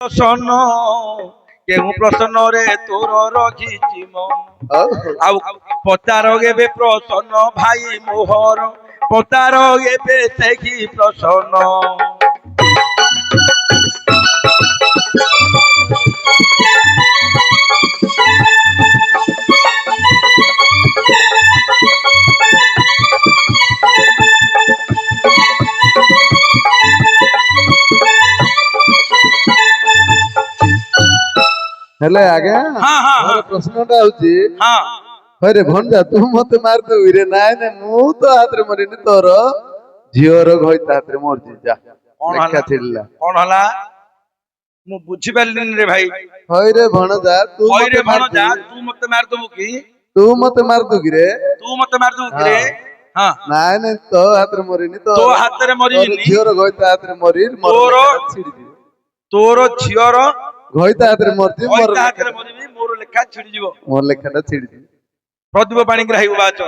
ପ୍ରସନ୍ନ କେଉଁ ପ୍ରସନ୍ନରେ ତୋର ରଖିଛି ମନ ଆଉ ପଚାର ଏବେ ପ୍ରସନ୍ନ ଭାଇ ମୋହର ପଚାର ଏବେ ସେହି ପ୍ରସନ୍ନ हेले आगे मोर प्रश्नटा होची अरे भंजा तू मते मार दे रे नाय ने मु तो हाथ रे मरिनी तोर झियोर घइता हाथ रे मरजी जा लेखा थिला कोन हला मु बुझी पालिनी रे भाई होय रे भणजा तू मते मार जा तू मते मार दबु की तू मते मार दु की रे तू मते मार दबु की रे हां नाय ने तो हाथ रे मरिनी तो हाथ रे मरिनी झियोर घइता हाथ रे मरि तोर झियोर घइता हाथ रे मरजी मोर हाथ रे मरिबी मोर लेखा छिड़ी जीवो मोर लेखाटा छिड़ी जी प्रदीप पाणी ग्राही बाच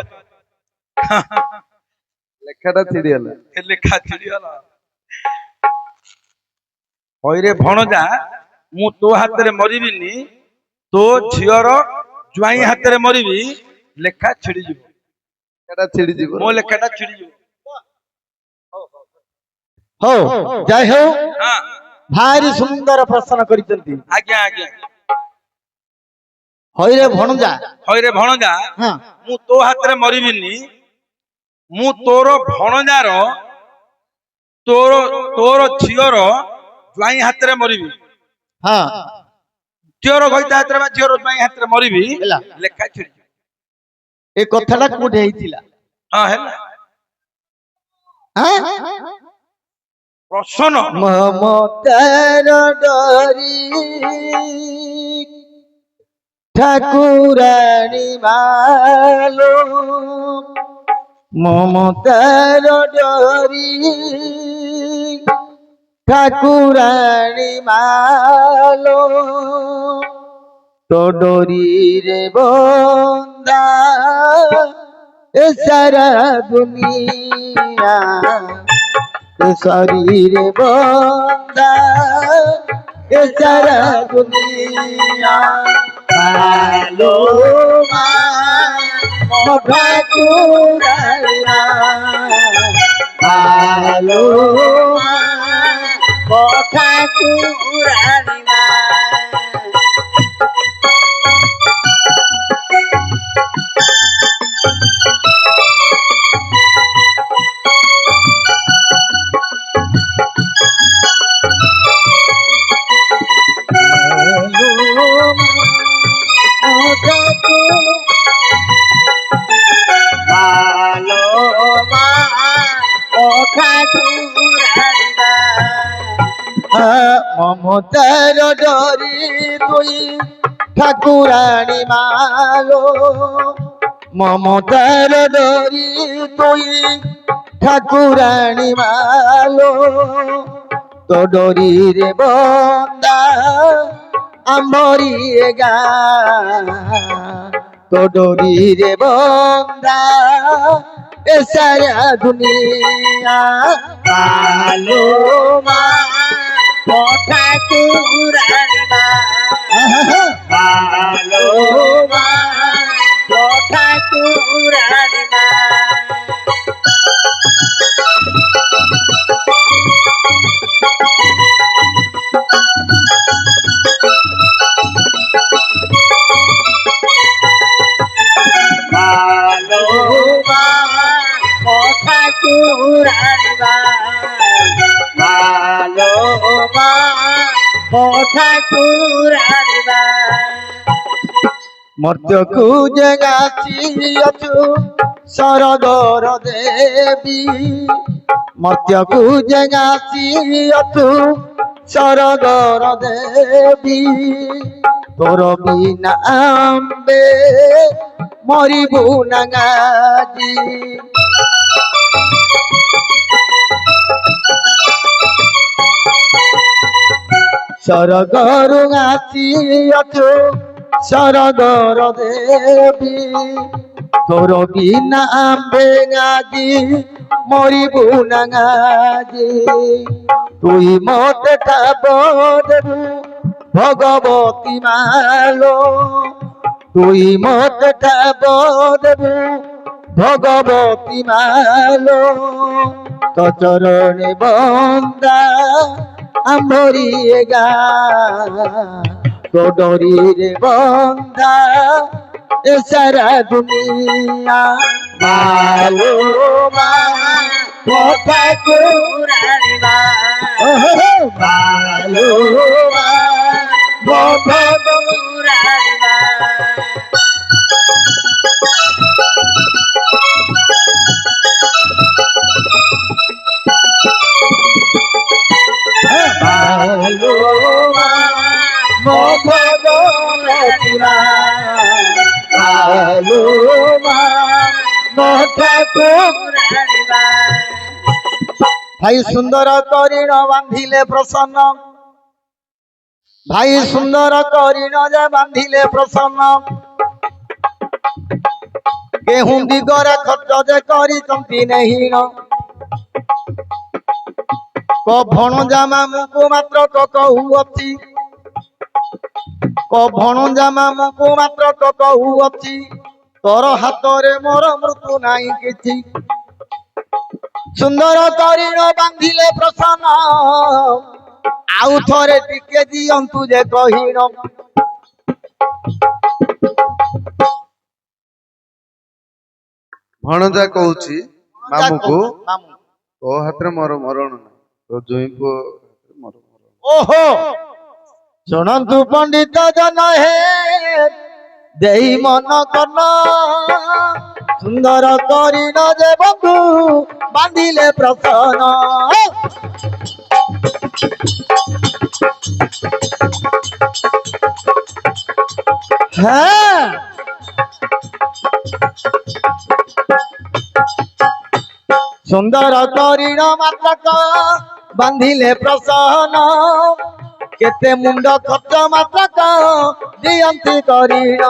लेखाटा छिड़ी हला ए लेखा छिड़ी हला होय रे भणजा मु तो हाथ रे मरिबिनी तो झियोर जुआई हाथ रे मरिबी लेखा छिड़ी जीवो लेखाटा छिड़ी जीवो मो लेखाटा छिड़ी जीवो हो जय हो हां भारी सुंदर प्रश्न करिसंती आज्ञा आज्ञा होय रे भणजा हां मु तो हाथ रे मरिबिनी मु तोर भणजार तोर झियोर जुआई हाथ रे मरिबी हां झियोर गइता हाथ रे झियोर जुआई हाथ रे मरिबी लेखा छिड़ी ए कथाटा कोठे हेतिला हां हैला हां प्रश्न ममतार डरी ठाकुरानी मालो ममतार डरी ठाकुरानी मालो तो डोरी रे बंदा ए सारा दुनिया शरीर बंदा ए सारा दुनिया भालो ठाकुराया भालो ठाकुरानी মমতার ডরি তুই ঠাকুরানী মালো মমতার ডরি তুই ঠাকুরানী মালো তো ডরি রে বন্দা আমরি গা তো ডরি রে বন্দা এ সারা দুনিয়া ভালো মা ঠাকুরানী মা ভালো মা ঠাকুরানী মা ভালো মা ঠাকুরানী মা ভালো মা ঠাকুরানী মা মর্ত্যকু জগাছিয়াছু সরগর দেবী মর্ত্যকু জগাছিয়াছু সরগর দেবী তোর বিনা আম্বে মরিবু নাগাজি सरगर आसियछु सरगर देवी তোর বিনা আম্বে গাজি মরিবু না গাজি তুই মতে খাব দেবু ভগবতী মালো তুই মতে খাব দেবু ভগবতী মালো তো চরণে বন্দা আমরি গা তো ডরি রে বন্দা এ সারা দুনিয়া মালো মা কথা কুরানি মা মালো মা কথা কুরানি মা মালো মা ভগবতী মা মালো মা কথা কুরানি মা ভাই সুন্দর করিণ বাঁধিলে প্রসন্ন ভাই সুন্দর করিণ যে বাঁধিলে প্রসন্ন কেহু দিগরে খର୍ଚ୍ଚ যে କରିଛନ୍ତି ନେହୀନ କ ଭଣଜା ମାମୁଁକୁ ମାତ୍ର ତ କହୁଅଛି କ ଭଣଜା ମାମୁଁକୁ ମାତ୍ର ତ କହୁଅଛି ତୋର ହାତରେ ମୋର ମୃତ୍ୟୁ ନାହିଁ କିଛି ସୁନ୍ଦର କରିଣ ବାନ୍ଧିଲେ ପ୍ରସନ୍ନ ଆଉ ଥରେ ଟିକେ ଦିଅନ୍ତୁ ଯେ କହିଣ ଭଣଜା କହୁଛି ମାମୁକୁ ତୋ ହାତରେ ମୋର ମରଣ ନାହିଁ ତୋ ଜୁଇଁ ପୁଅ ହାତରେ ମୋର ମରଣ। ଓହୋ ଶୁଣନ୍ତୁ ପଣ୍ଡିତ ଜନ ହେ ଦେଇ ମନ କନ ସୁନ୍ଦର କରିଣ ଯେ ବନ୍ଧୁ ବାନ୍ଧିଲେ ପ୍ରସନ୍ନ হ্যাঁ সুন্দর করিণ মাত্রক বাঁধিলে প্রসন্ন কেতে মুন্ড খর্চ মাত্রক দিয়ন্তি করিণ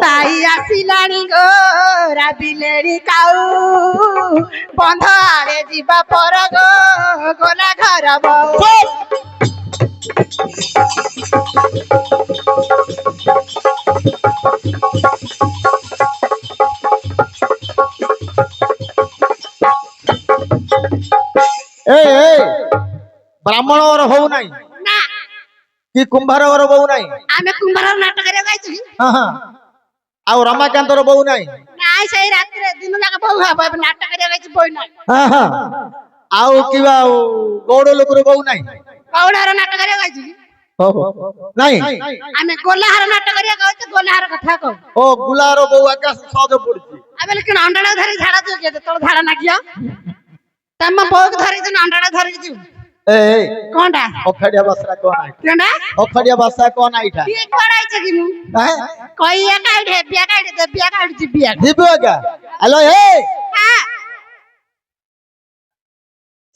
তাই আসিলানি গো রাবিলেরি কাউ বন্ধ আড়ে ଯିବା পর গো গোলা ঘর বউ ব্রাহ্মণ ঘর হও নাই না কি কুম্ভার ঘর বউ নাই আমি কুম্ভার নাটকরে গাইছি ଆଉ ରମାକାନ୍ତର ବୋଉ ନାହିଁ ନାଇଁ ସେଇ ରାତିରେ ଦିନ ଯାକ ବୋଉ ହବ ଏବେ ନାଟକରେ ଗାଇଛି ବୋଇ ନାହିଁ ଆଉ କିବା ଗୌଡ଼ ଲୋକର ବୋଉ ନାହିଁ କଉଡାର ନାଟକରେ ଗାଇଛି ନାଇଁ ଆମେ ଗୋଲାହାର ନାଟକରେ ଗାଉଛୁ ଗୋଲାହାର କଥା କହୁ ଓ ଗୁଲାର ବୋଉ ଆକାଶ ସହଜ ପଡୁଛି ଆମେ କିଣ ଅଣ୍ଡାଟା ଧରି ଝାଡା ଯିବ କିଏ ତୋର ଝାଡା ନାଗିବ ତମ ବୋଉକୁ ଧରିକି ଅଣ୍ଡାଟା ଧରିକି ଯିବୁ ଏ କଣଟା ଅଖାଡିଆ ଭାଷା କଣ ଆଇଠା କେଣ୍ଡା ଅଖାଡିଆ ଭାଷା କଣ ଆଇଠା କିଏ କୁଆଡାଇଛ କି ମୁଁ କଇଆ କାଢେ ହେବିଆ କାଢେ ଦେବିଆ କାଢେ ଯିବିଆ ଯିବୁ ଆଜ୍ଞା ହ୍ୟାଲୋ ହେ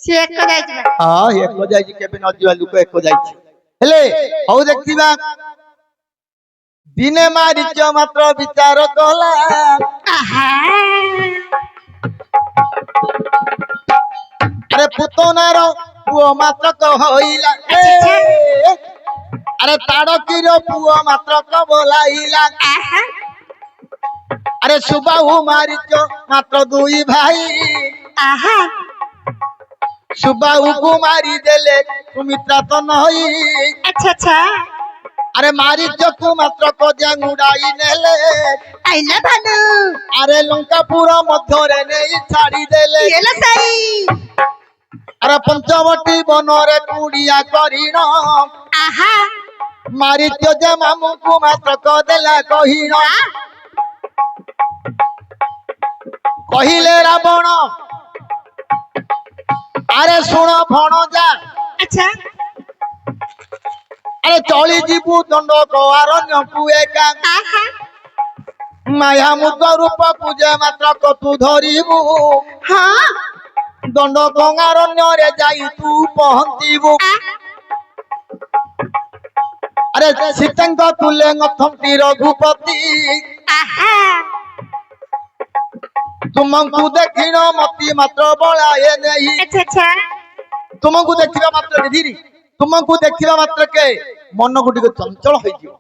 ସେ ଏକ ଯାଇଛି ହଁ ଏକ ଯାଇଛି କେବେ ନ ଯିବା ଲୋକ ଏକ ଯାଇଛି ହେଲେ ହଉ ଦେଖିବା ଦିନେ ମାରିଚ ମାତ୍ର ବିଚାର କଲା আরে পুতনার পুଅ মাত্রক হইলা আরে তাড়কির পুଅ মাত্রক বলাইলা আরে সুবাহু মারিচ মাত্র দুই ভাই সুবাহুকু মারি দেলে সুমিত্রা তো নই আচ্ছা আচ্ছা আরে মারিচকু মাত্র কজাং উড়াই নেলে আইলা ভালু আরে লঙ্কাপুর মধ্যরে নেই ছাড়ি দেলে এলা সাই আরে পঞ্চবটী বনরে কুড়িয়া করিণ আহা মারিচ যে মামুকু মাত্র কদেলা কহিণ কহিলে রাবণ আরে শুণ ভণজা আচ্ছা আরে চলি ଯିବୁ ଦଣ୍ଡକ ଅରଣ୍ୟକୁ ଏକା আহা ମାୟା ମୁଗ ରୂପ ପୂଜା ମାତ୍ର କତୁ ଧରିବୁ ହଁ ଦଣ୍ଡ ଗଙ୍ଗାରଣ୍ୟରେ ଯାଇ ତୁ ପହଞ୍ଚିବୁ ଆରେ ସୀତାଙ୍କ ତୁଲେ ନଥନ୍ତି ରଘୁପତି ତୁମକୁ ଦେଖିଣ ମତି ମାତ୍ର ବଳାଏ ନେଇ ଆଚ୍ଛା ଆଚ୍ଛା ତୁମକୁ ଦେଖିବା ମାତ୍ରକେ ଧୀରି ତୁମକୁ ଦେଖିବା ମାତ୍ରକେ ମନକୁ ଟିକେ ଚଞ୍ଚଳ ହେଇଯିବ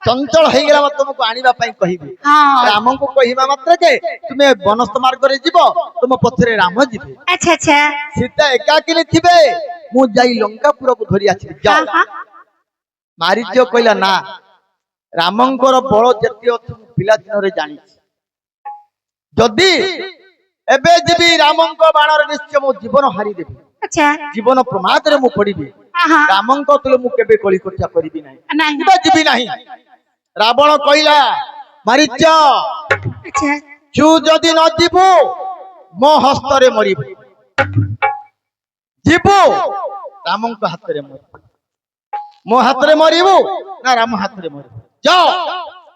ଚଞ୍ଚଳ ହେଇଗଲା ବା ତୁମକୁ ଆଣିବା ପାଇଁ କହିବି ହଁ ରାମଙ୍କୁ କହିବା ମାତ୍ରକେ ତୁମେ ବନସ୍ଥ ମାର୍ଗରେ ଯିବ ତୁମ ପଛରେ ରାମ ଯିବେ ଆଚ୍ଛା ଆଚ୍ଛା ସୀତା ଏକାକିନୀ ଥିବେ ମୁଁ ଯାଇ ଲଙ୍କାପୁରକୁ ଧରି ଆସିବି ଯାଅ ହଁ ମାରିଚ କହିଲା ନା ରାମଙ୍କର ବଳ ଯେତେ ଅଛି ମୁଁ ପିଲାଦିନରେ ଜାଣିଛି ଯଦି ଏବେ ଯିବି ରାମଙ୍କ ବାଣରେ ନିଶ୍ଚୟ ମୋ ଜୀବନ ହାରିଦେବି ଆଚ୍ଛା ଜୀବନ ପ୍ରମାଦରେ ମୁଁ ପଡିବି ହଁ ରାମଙ୍କ ତୁଲେ ମୁଁ କେବେ କଳି କର୍ଚ୍ଚା କରିବି ନାହିଁ ନାହିଁ ଯିବା ଯିବି ନାହିଁ ରାବଣ କହିଲା ମାରିଚ ଆଚ୍ଛା ତୁ ଯଦି ନ ଯିବୁ ମୋ ହସ୍ତରେ ମରିବୁ ଯିବୁ ରାମଙ୍କ ହାତରେ ମରିବୁ ମୋ ହାତରେ ମରିବୁ ନା ରାମ ହାତରେ ମରିବୁ ଯାଅ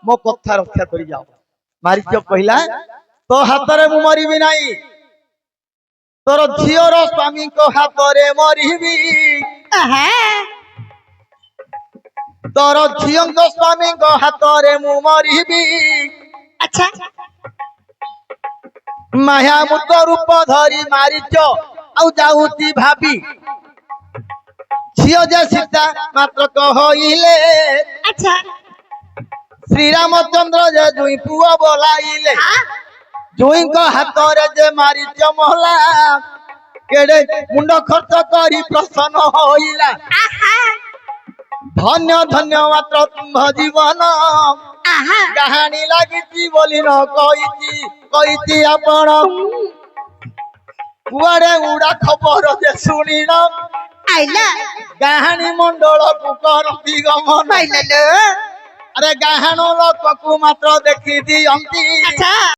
ମୋ କଥା ରକ୍ଷା କରି ଯାଅ ମାରିଚ କହିଲା ତୋ ହାତରେ ମୁଁ ମରିବି ନାହିଁ ତୋର ଝିଅର ସ୍ୱାମୀଙ୍କ ହାତରେ ମରିବି ତୋର ଝିଅଙ୍କ ସ୍ୱାମୀଙ୍କ ହାତରେ ମୁଁ ମରିବି ଆଚ୍ଛା ମାୟା ମୂର୍ତ୍ତ ରୂପ ଧରି ମାରିଚ ଆଉ ଯାଉଛି ଭାବି ଝିଅ ଯେ ସୀତା ମାତ୍ର କହିଲେ ଆଚ୍ଛା ଶ୍ରୀରାମଚନ୍ଦ୍ର ଯେ ଦୁଇ ପୁଅ ବୋଲାଇଲେ ଜୁଇଙ୍କ ହାତରେ ଯେ ମାରିଚ ମହଲା କେଡେ ମୁଣ୍ଡ ଖର୍ଚ୍ଚ କରି ପ୍ରସନ୍ନ ହୋଇଲା ଧନ୍ୟ ଧନ୍ୟ ମାତ୍ର ତୁମ୍ଭ ଜୀବନ କାହାଣୀ ଲାଗିଛି ବୋଲି ନ କହିଛି ଆପଣ କୁଆଡେ ଉଡା ଖବର ଯେ ଶୁଣିନ ଆଇଲା କାହାଣୀ ମଣ୍ଡଳକୁ କରନ୍ତି ଗମନ ପାଇଲା ଲୋ ଆରେ ଗାହାଣ ଲୋକକୁ ମାତ୍ର ଦେଖି ଦିଅନ୍ତି ଆଚ୍ଛା